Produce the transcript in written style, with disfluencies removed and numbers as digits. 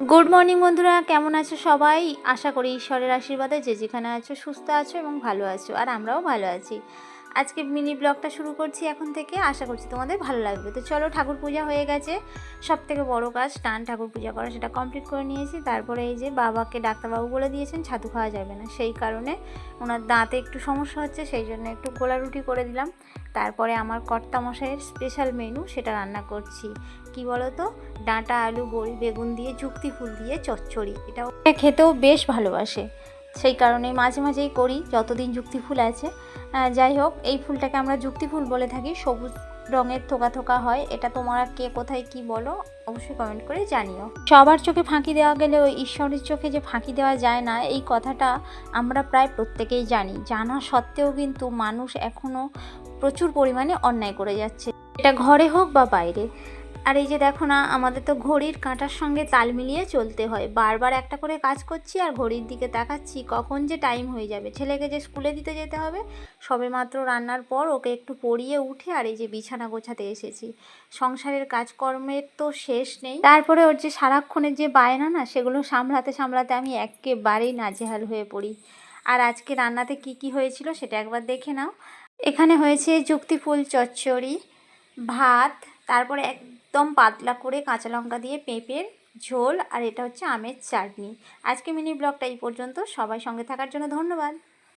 Good morning বন্ধুরা, কেমন আছো সবাই? আশা করি ঈশ্বরের আশীর্বাদে যে যেখানে আছো সুস্থ আছো এবং ভালো আছো, আর আমরাও ভালো আছি। আজকে মিনি ব্লগটা শুরু করছি এখন থেকে, আশা করছি তোমাদের ভালো লাগবে। তো চলো, ঠাকুর পূজা হয়ে গেছে, সব থেকে বড়ো কাজ স্নান ঠাকুর পূজা করা, সেটা কমপ্লিট করে নিয়েছি। তারপরে এই যে বাবাকে ডাক্তারবাবু বলে দিয়েছেন ছাতু খাওয়া যাবে না, সেই কারণে ওনার দাঁতে একটু সমস্যা হচ্ছে, সেই জন্য একটু গোলা রুটি করে দিলাম। তারপরে আমার কর্তামশাইয়ের স্পেশাল মেনু সেটা রান্না করছি, কি বলো তো, ডাঁটা আলু বড়ি বেগুন দিয়ে যুক্তি ফুল দিয়ে চচ্চড়ি। এটাও খেতেও বেশ ভালোবাসে, সেই কারণে মাঝে মাঝেই করি যতদিন যুক্তি ফুল আছে। যাই হোক, এই ফুলটাকে আমরা যুক্তি ফুল বলে থাকি, সবুজ রঙের থোকা থোকা হয়। এটা তোমরা কে কোথায় কি বলো অবশ্যই কমেন্ট করে জানিও। সবার চোখে ফাঁকি দেওয়া গেলেও ঈশ্বরের চোখে যে ফাঁকি দেওয়া যায় না, এই কথাটা আমরা প্রায় প্রত্যেকেই জানি। জানা সত্ত্বেও কিন্তু মানুষ এখনও প্রচুর পরিমাণে অন্যায় করে যাচ্ছে, এটা ঘরে হোক বা বাইরে। আর এই যে দেখো না, আমাদের তো ঘড়ির কাঁটার সঙ্গে তাল মিলিয়ে চলতে হয়। বারবার একটা করে কাজ করছি আর ঘড়ির দিকে তাকাচ্ছি কখন যে টাইম হয়ে যাবে। ছেলেকে যে স্কুলে দিতে যেতে হবে, সবে মাত্র রান্নার পর ওকে একটু পড়িয়ে উঠে আর এই যে বিছানা গোছাতে এসেছি। সংসারের কাজকর্মের তো শেষ নেই, তারপরে ওর যে সারাক্ষণের যে বায়না না, সেগুলো সামলাতে সামলাতে আমি একেবারেই নাজেহাল হয়ে পড়ি। আর আজকে রান্নাতে কি কি হয়েছিল সেটা একবার দেখে নাও। এখানে হয়েছে যুক্তি ফুল চচ্চড়ি, ভাত, তারপরে একদম পাতলা করে কাঁচা লঙ্কা দিয়ে পেঁপের ঝোল, আর এটা হচ্ছে আমের চাটনি। আজকে মিনি ব্লগটা এই পর্যন্ত। সবাই সঙ্গে থাকার জন্য ধন্যবাদ।